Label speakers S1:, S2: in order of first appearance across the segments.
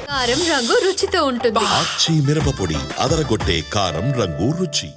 S1: కారం రంగు రుచితో ఉంటుంది.
S2: ఆచి మిరపపొడి అదరగొట్టే కారం రంగు రుచి.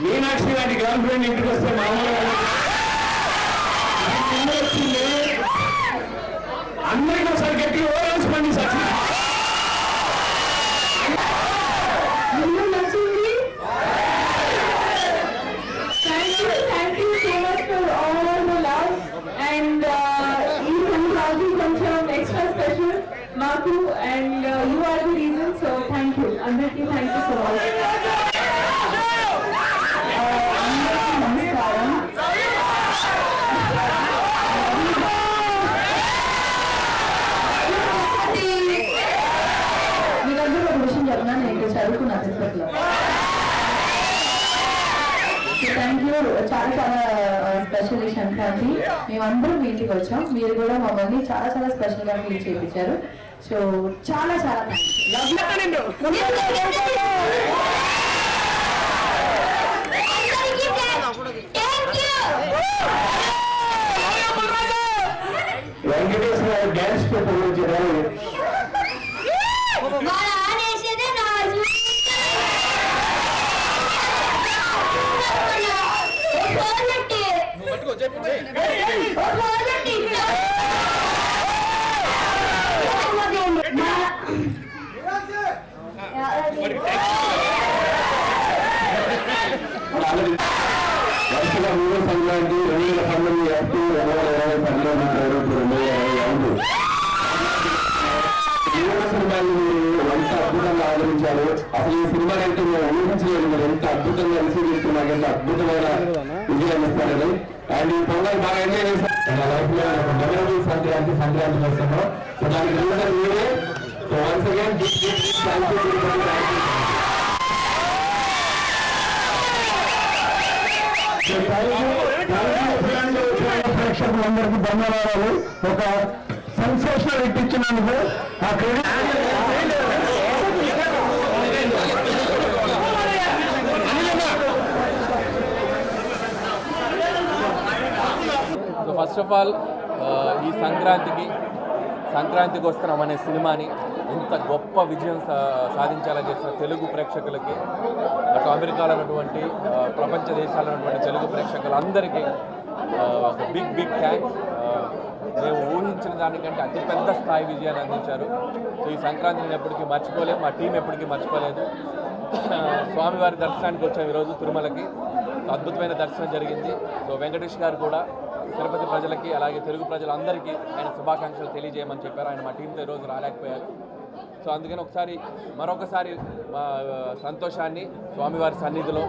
S3: మీనాక్షి లాంటి గర్ల్ ఫ్రెండ్ ఇంటికి వస్తే మామూలుగా వచ్చింది. అందరికీ ఒకసారి గట్టి ఓరేసుకోండి sir.
S4: Thank you so much for all the love and ఈ సంక్రాంతి కొంచెం extra special మాకు and you are the reason, so thank you అందరికీ. Thank you so much. నమస్కారం. మీరందరూ ఒక విషయం చెప్పినా నేను చదువుకున్నాను తిరుపతిలో. Thank you. చాలా చాలా స్పెషల్ ఈ సంక్రాంతి. మేమందరం మీ ఇంటికి వచ్చాం, మీరు కూడా మమ్మల్ని చాలా చాలా స్పెషల్ గా ఫీల్ చేయించారు. సో చాలా చాలా
S3: వెంకటేశ్వర డ్యాన్స్ వచ్చారు. వరుసగా 3వ సంక్రాంతి 2019 ఏప్రిల్ 2020 2025 సినిమాలు మీరు ఎంత అద్భుతంగా ఆదరించారు. అసలు ఈ సినిమా అంటే మేము ఊహించలేదు. మీరు ఎంత అద్భుతంగా రిసీవ్ చేసుకున్నారు, ఎంత అద్భుతమైన విజయం ఇస్తారని. అండ్ ఈ పొంగల్ బాగా ఎంజాయ్ చేశారు. లైఫ్ లో మెమరబుల్ సంక్రాంతి వస్తున్నాం. సో దానికి రీజన్ మీరే. సో వన్స్ అగైన్ ప్రేక్షకులందరికీ ధన్యవాదాలు. ఒక సెన్సేషనల్ హిట్ ఇచ్చినందుకు ఆ
S5: ఫస్ట్ ఆఫ్ ఆల్ ఈ సంక్రాంతికి సంక్రాంతికి వస్తున్నాం అనే సినిమాని ఇంత గొప్ప విజయం సాధించేలా చేసిన తెలుగు ప్రేక్షకులకి, అటు అమెరికాలో ఉన్నటువంటి ప్రపంచ దేశాల్లో ఉన్నటువంటి తెలుగు ప్రేక్షకులందరికీ ఒక బిగ్ థ్యాంక్స్. మేము ఊహించిన దానికంటే అతిపెద్ద స్థాయి విజయాన్ని అందించారు. సో ఈ సంక్రాంతిని ఎప్పటికీ మర్చిపోలేము, మా టీం ఎప్పటికీ మర్చిపోలేదు. స్వామివారి దర్శనానికి వచ్చాం ఈరోజు తిరుమలకి. అద్భుతమైన దర్శనం జరిగింది. సో వెంకటేష్ గారు కూడా తిరుపతి ప్రజలకి అలాగే తెలుగు ప్రజలందరికీ ఆయన శుభాకాంక్షలు తెలియజేయమని చెప్పారు. ఆయన మా టీంతో ఈరోజు రాలేకపోయారు. సో అందుకని మరొకసారి మా సంతోషాన్ని స్వామివారి సన్నిధిలో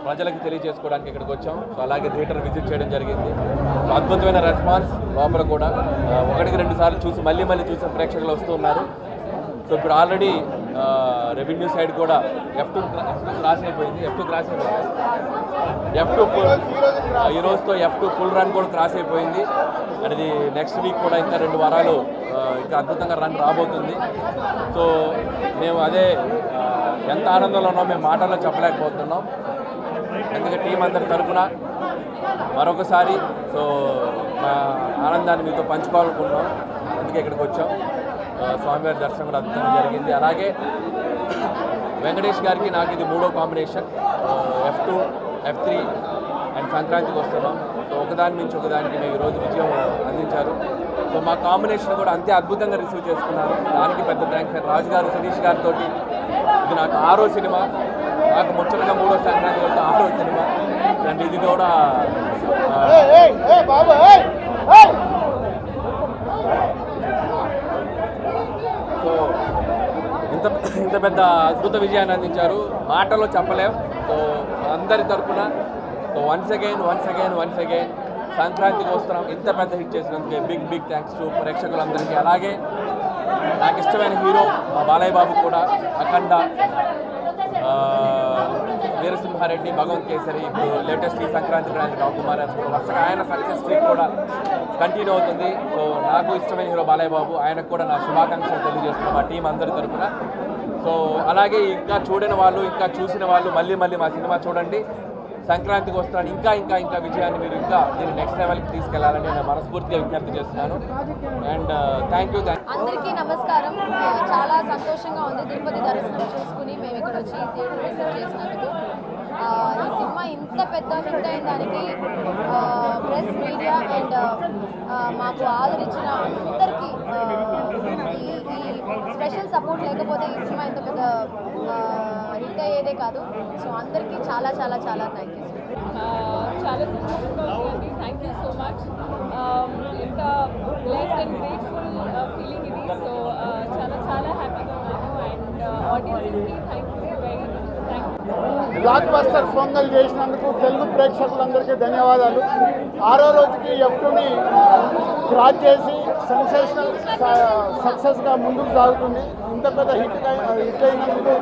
S5: ప్రజలకు తెలియజేసుకోవడానికి ఇక్కడికి వచ్చాం. సో అలాగే థియేటర్ విజిట్ చేయడం జరిగింది. సో అద్భుతమైన రెస్పాన్స్ లోపల కూడా 1-2 సార్లు చూసి మళ్ళీ చూసిన ప్రేక్షకులు వస్తున్నారు. సో ఇప్పుడు ఆల్రెడీ రెవెన్యూ సైడ్ కూడా F2 క్రాస్ అయిపోయింది. F2 ఫుల్ ఈ రోజుతో F2 ఫుల్ రన్ కూడా క్రాస్ అయిపోయింది. అది నెక్స్ట్ వీక్ కూడా ఇంకా 2 వారాలు ఇంకా అద్భుతంగా రన్ రాబోతుంది. సో మేము అదే ఎంత ఆనందంలో ఉన్నామో మేము మాటల్లో చెప్పలేకపోతున్నాం. అందుకే టీం అందరి తరఫున మరొకసారి సో మా ఆనందాన్ని మీతో పంచుకోవాలనుకున్నాం. అందుకే ఇక్కడికి వచ్చాం. స్వామివారి దర్శనం కూడా అద్భుతంగా జరిగింది. అలాగే వెంకటేష్ గారికి నాకు ఇది 3వ కాంబినేషన్. F2, F3 అండ్ సంక్రాంతికి వస్తున్నాం. సో ఒకదాని మించి ఒకదానికి మేము ఈరోజు విజయం అందించారు. సో మా కాంబినేషన్ కూడా అంతే అద్భుతంగా రిసీవ్ చేసుకున్నారు. దానికి పెద్ద థ్యాంక్స్. రాజు గారు, సతీష్ గారితో ఇది నాకు 6వ సినిమా. నాకు ముచ్చటగా 3వ సంక్రాంతి వల్ల 6వ సినిమా. అండ్ ఇది కూడా సో ఇంత పెద్ద అద్భుత విజయాన్ని అందించారు. మాటలో చెప్పలేం. సో అందరి తరఫున సో వన్స్ అగైన్ సంక్రాంతికి వస్తున్నాం. ఇంత పెద్ద హిట్ చేసినందుకే బిగ్ థ్యాంక్స్ టు ప్రేక్షకులందరికీ. అలాగే నాకు ఇష్టమైన హీరో మా బాలయ్య బాబు కూడా అఖండ, వీరసింహారెడ్డి, భగవంత్ కేసరి, ఇప్పుడు లేటెస్ట్ ఈ సంక్రాంతి బ్రాండ్ డాకుమార్ వరుసగా ఆయన సక్సెస్ స్ట్రీక్ కూడా కంటిన్యూ అవుతుంది. సో నాకు ఇష్టమైన హీరో బాలయ్య బాబు, ఆయనకు కూడా నా శుభాకాంక్షలు తెలియజేస్తున్నాం మా టీం అందరి తరఫున. సో అలాగే ఇంకా చూడని వాళ్ళు, ఇంకా చూసిన వాళ్ళు మళ్ళీ మా సినిమా చూడండి. సంక్రాంతికి వస్తున్నాను. ఇంకా విజయాన్ని మీరు ఇంకా దీన్ని నెక్స్ట్ లెవెల్కి తీసుకెళ్లాలని నేను మనస్ఫూర్తిగా విజ్ఞప్తి చేస్తున్నాను. And thank you.
S6: అందరికీ నమస్కారం. చాలా సంతోషంగా ఉంది తిరుపతి దర్శనం చూసుకుని మేము ఇక్కడ వచ్చి థియేటర్ విజిట్ చేసినందుకు. ఈ సినిమా ఇంత పెద్ద హిట్ అయిన దానికి ప్రెస్, మీడియా అండ్ మాకు ఆదరించిన అందరికీ ఈ స్పెషల్ సపోర్ట్ లేకపోతే ఈ సినిమా ఇంత పెద్ద హిట్ అయ్యేదే కాదు. సో అందరికీ చాలా థ్యాంక్ యూ.
S4: చాలా సంతోషంగా ఉందండి. Thank you so much. ఇంత బ్లెస్డ్ అండ్ గ్రేట్ఫుల్ ఫీలింగ్ ఇది. సో చాలా హ్యాపీగా ఉన్నాను. అండ్ ఆడియన్స్కి thank you very much.
S7: Block buster pongal చేసినందుకు తెలుగు ప్రేక్షకులందరికీ ధన్యవాదాలు. 6వ రోజుకి F2ని క్రాస్ చేసి సక్సెస్గా ముందుకు సాగుతుంది. ఇంత పెద్ద హిట్ అయినందుకు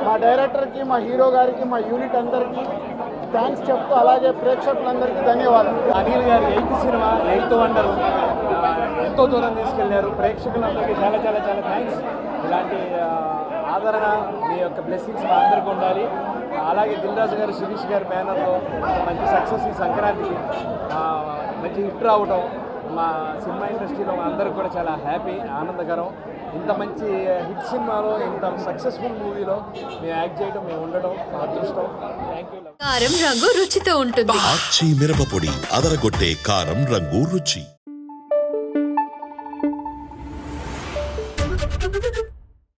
S7: మా డైరెక్టర్కి, మా హీరో గారికి, మా యూనిట్ అందరికీ థ్యాంక్స్ చెప్తూ అలాగే ప్రేక్షకులందరికీ ధన్యవాదాలు.
S8: అనిల్ గారి 8th సినిమా 8th వండర్ ఎంతో దూరం తీసుకెళ్లారు. ప్రేక్షకులందరికీ చాలా థ్యాంక్స్. ఇలాంటి ఆదరణ, మీ యొక్క బ్లెస్సింగ్స్ మా అందరికీ ఉండాలి. అలాగే దిల్ రాజు గారు, శిరీష్ గారి బ్యానర్లో మంచి సక్సెస్ ఈ సంక్రాంతికి మంచి హిట్ రావడం మా సినిమా ఇండస్ట్రీలో మా అందరికి కూడా చాలా హ్యాపీ, ఆనందకరం. ఇంత మంచి హిట్ సినిమాలో, ఇంత సక్సెస్ఫుల్ మూవీలో మేము యాక్ట్ చేయడం, మేము ఉండడం మా అదృష్టం. Thank you.
S1: కారం రంగు రుచితో ఉంటుంది.
S2: ఆచి మిరపపొడి అదరగొట్టే కారం రంగు రుచి.